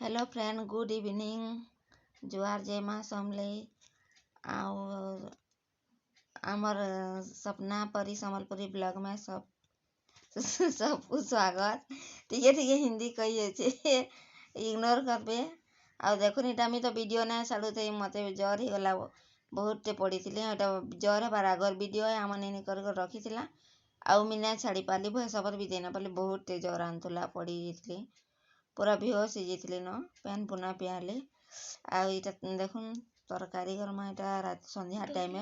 Hello friend, good evening. जुआर जय माँ समले आउ आमर सपना परी सम्बलपुरी ब्लॉग में सब सबको स्वागत। टिके टिके हिंदी कही इग्नोर करबे। आ देखुन इटा मी तो वीडियो ना छाड़ू थे मते जर ही गला बहुत टे पड़ी थी एटा जर है बारागर वीडियो है आम नहीं कर रखी थिला आउ मी ना छाड़ी पाली भय सबर भी देना पाली बहुत टे जर आंतुला पड़ी थी पूरा बेहोश हो जाइए न पैन पुना पियाले आईटा देखुन तरकारी गरमा इटा रात संध्या टाइम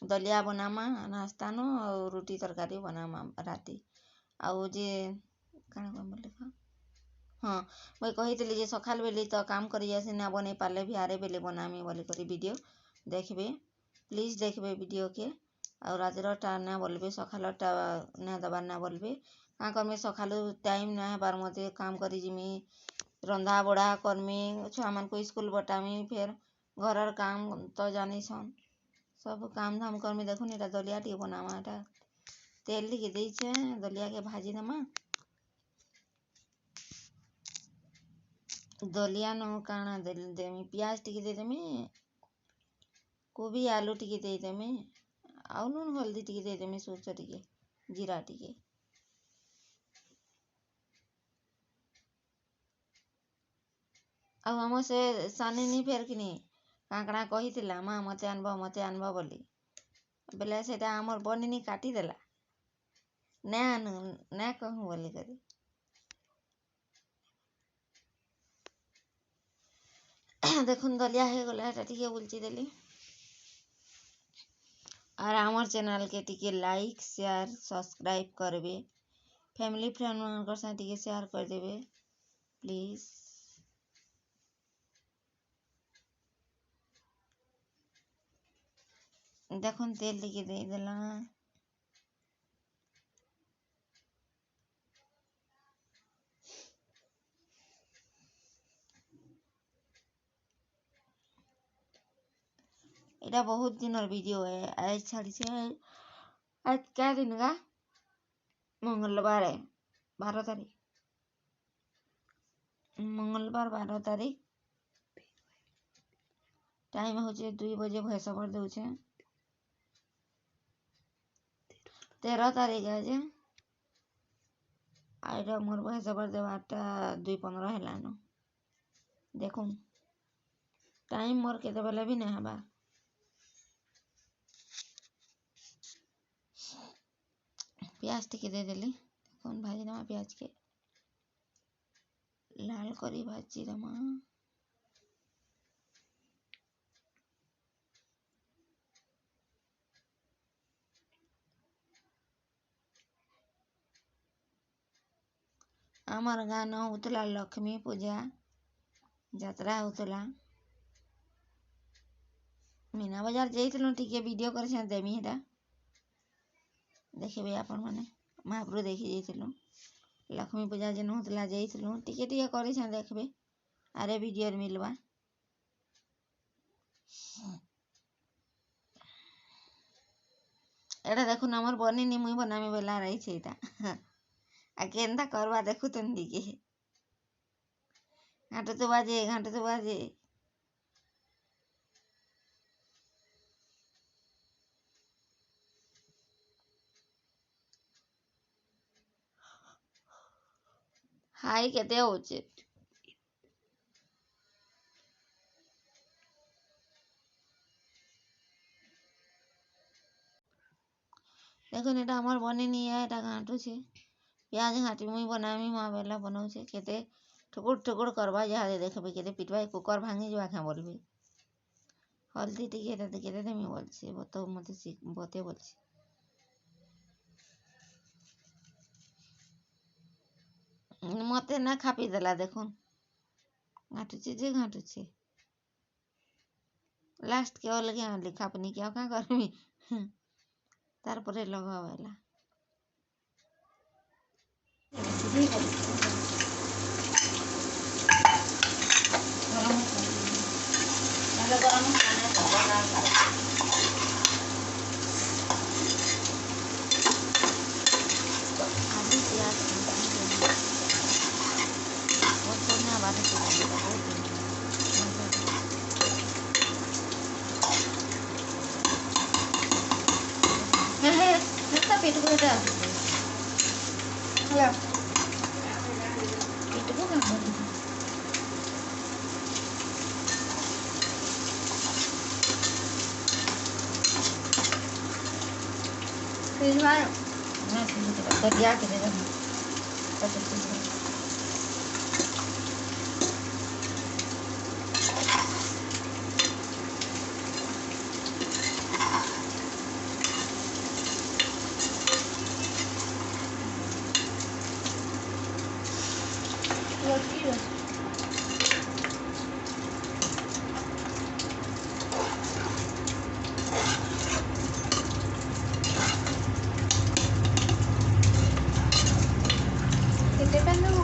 दलिया बनामा नाश्ता न और रोटी तरकारी बनामा राति आउ जे काना कम बोले हाँ मुई कही जे सकाल बेली तो काम करी आसी ना बने पाले भी आरे बेले बनामी बोली करी वीडियो देखबे। प्लीज देखबे वीडियो के और राजरटा ना बोलबे सकालटा ना दबार ना बोलबे का करमे सकालू टाइम ना बार मते काम करी जिमी रंधा बड़ा करमी छुआ मन को स्कूल बटामी फिर घर काम तो जानी सन सब काम धाम करमी। देखुन एटा दलिया टी बनामा एटा तेल टी देइछे दलिया के भाजी देमा दलिया न काना देमी प्याज टी दे देमी कोबी आलू टी दे देमी आउ नून हल्दी टी दे देमी सोरसो टी जीरा टी आउ हम से सानी नी फेर किनी काकड़ा कही माँ मते आनब बोली बेले से आमर बनिनी काटी देला ना आनु ना कहूँ बोली करी देखुन दलिया है गला टिके बुलची देली और आमर चैनल के टिके लाइक शेयर सब्सक्राइब करबे फैमिली फ्रेंड मान साथ टिके शेयर कर देबे प्लीज। देखुन तेल टिके दे देला एटा बहुत दिन वीडियो है आज छाड़ी से आज क्या दिन का मंगलवार है 12 तारीख मंगलवार 12 तारीख टाइम हो 2 बजे भैंस भर दौचे 13 तारीख आज आईटा मोर भैंस भर देवाटा 2:15 है देखुन टाइम मोर के बेले भी नहीं हवा प्याज टिके दे देली देखुन भाजी दमा प्याज के लाल करी भाजी दमा आमर गान होतला लक्ष्मी पूजा यात्रा होतला मीना बाजार जाइलु टिके वीडियो कर देमी एटा देखबे आपण माने महाप्रभु देखी जाइलु लक्ष्मी पूजा जेन होतला जाइलु टिके टिके कर देखबे आरे वीडियो मिलवा एटा देखुन आमर बनी मुई बनामी बेला रही छे एटा आ केंदा करवा देखु तुम दिके घाटो तो बाजे हाई केते होचे देखुन एटा हमर बनिनी है एटा घाटू छे प्याज घाटी मुई बनामी माँ बेला बनाऊ केते ठुकुर ठुकुर करवा जहाँ देखबे केते पिटवा कुकर भांगी जवा क्या बोलबे हल्दी टिके केते देमी बोलछे बतो मते बते बोलछे मते ना खापी देला देखुन घाटू छे लास्ट के अलगे आनली खापनी क्या क्या करमी तार परे लगावेला आलू प्याज এটা ହେଲା ଏଇଟାକୁ ନା କରିଦେବି फिर बार ना फिर दिया के दे दो କେତେ ପେନ୍ ଦେବୁ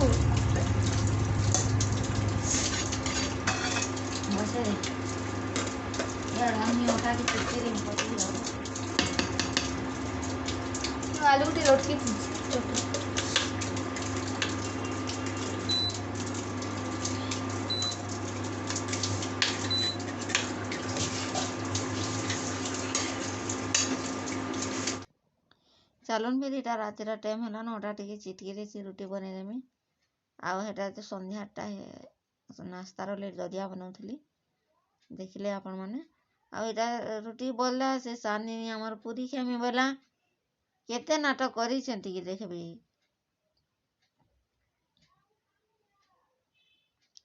ବସେରେ यार हम ये उठा के चिट्ठी रे पड़ी जाओ आलू की रोटी छोटी चलन फिर इटा रातिर टाइम है ना ओटा टिके चिटकी से रुटी बनईदेमी आउ हेटा तो संध्याटा नास्तार ले ददिया बनाऊली देखिले आपण मैंने आउ इटा रुटी बोलला से सानी आमर पूरी खेमी बोला केते नाटक करी कि देखबी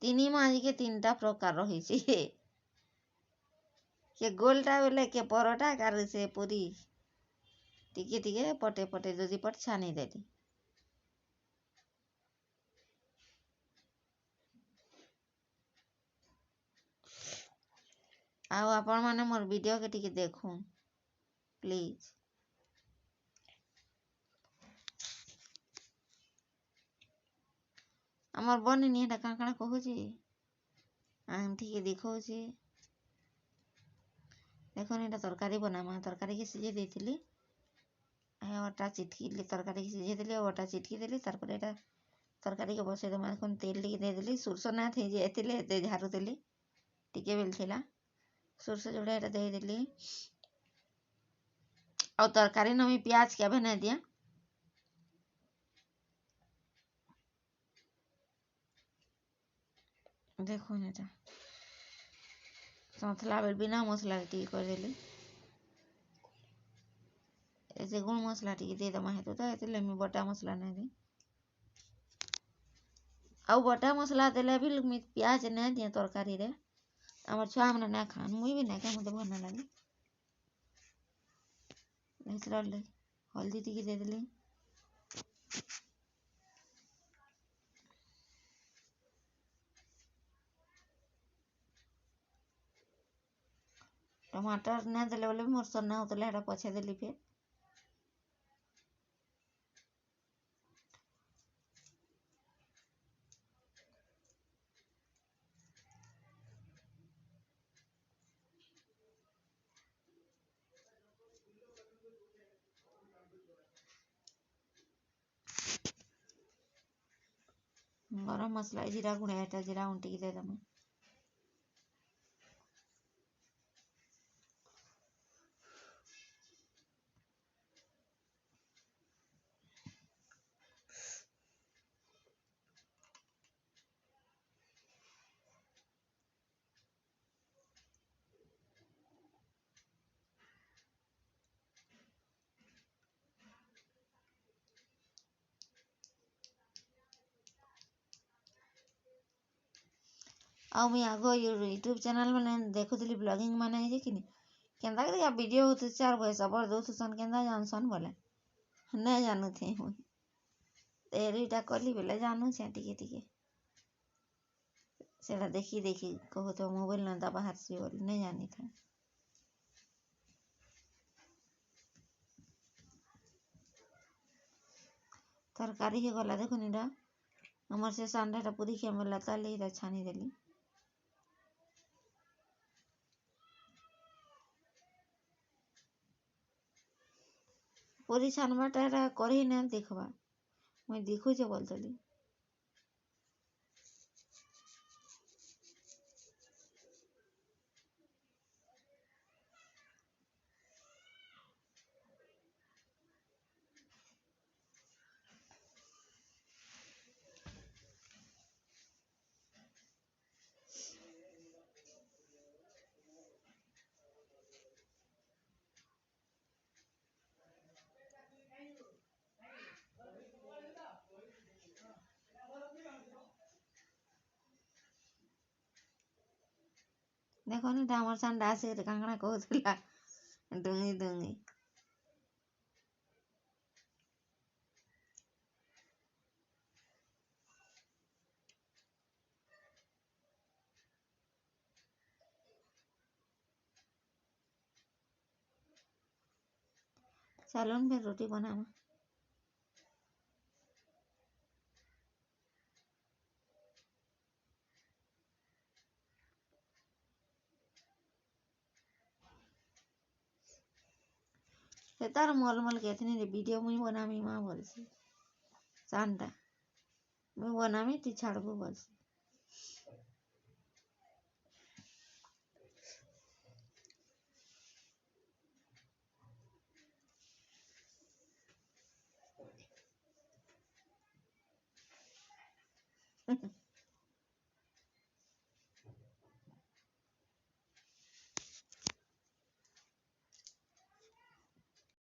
तीन माज के तीनटा प्रकार रही के गोलटा बोले के परोटा कार से पूरी टिके टिके पटे पटे दो पट छानी देली आउ आपण माने मोर वीडियो के टिके देखू प्लीज आमर बनिनी हेटा काण काण कहूची ठीक दिखौची देखो एटा तरकारी बनामा तरकारी के सिझे देथिली अटा चिटकी तरकारी के सिझे देली अटा चिटकी देली तार पर एटा तरकारी के बसे दमा कोन तेल टिके दे देली सुरस ना थे जे एतिले एते झारू देली टिके बेल थिला सुरस जोड़े एटा दे देली और तरकारी न में प्याज के बना दिया देखो एटा सौथला बेल बिना मसला टिके कर देली ऐसे गुण मसला टिके दे दमा हेतु तो एतिले में बटा मसला नहीं दे आउ बटा मसला देले भी प्याज नहीं दिए तरकारी रे आमर छुआ मैंने ना खान मुई भी नहीं खा मत भल ना लगे हल्दी टिके दे देली टमाटर नहीं देले बोले मोर सन्ना होतले हेटा पछे देली फिर गरम मसला जीरा गुड़ा एटा जीरा उंटी दे दमा आउ मुई आगो यूट्यूब चैनल मैंने देखुली ब्लॉगिंग माने जे कि केंदा कर वीडियो होते चार पैसा बर दउथसन केंदा जानसन बोले नहीं जानू थे मुई एरीटा कली बेले जानू छे टिके टिके सेटा देखी देखी कहू तो मोबाइल न दबा बाहर से बोली नहीं जानी था तरकारी के गला देखो निडा हमर से सांडाटा पूरी खेमला ताले इटा छानी देली पूरी छानबाटा करी ना देखबा मुई देखू जे बोलतली ଦେଖନି ତ ଆମର ସାଙ୍ଗେ ଆସିକି କାଣା କହୁଥିଲା ଡୁଙ୍ଗି ଡୁଙ୍ଗି। ଚାଲୁନ ଫେर रोटी बनावा। ସେ ତାର ମଲମଲ କେଥନି रे वीडियो मुई बनामी मां बोलसी शांता मुई बनामी तू छाड़बू बोलसी।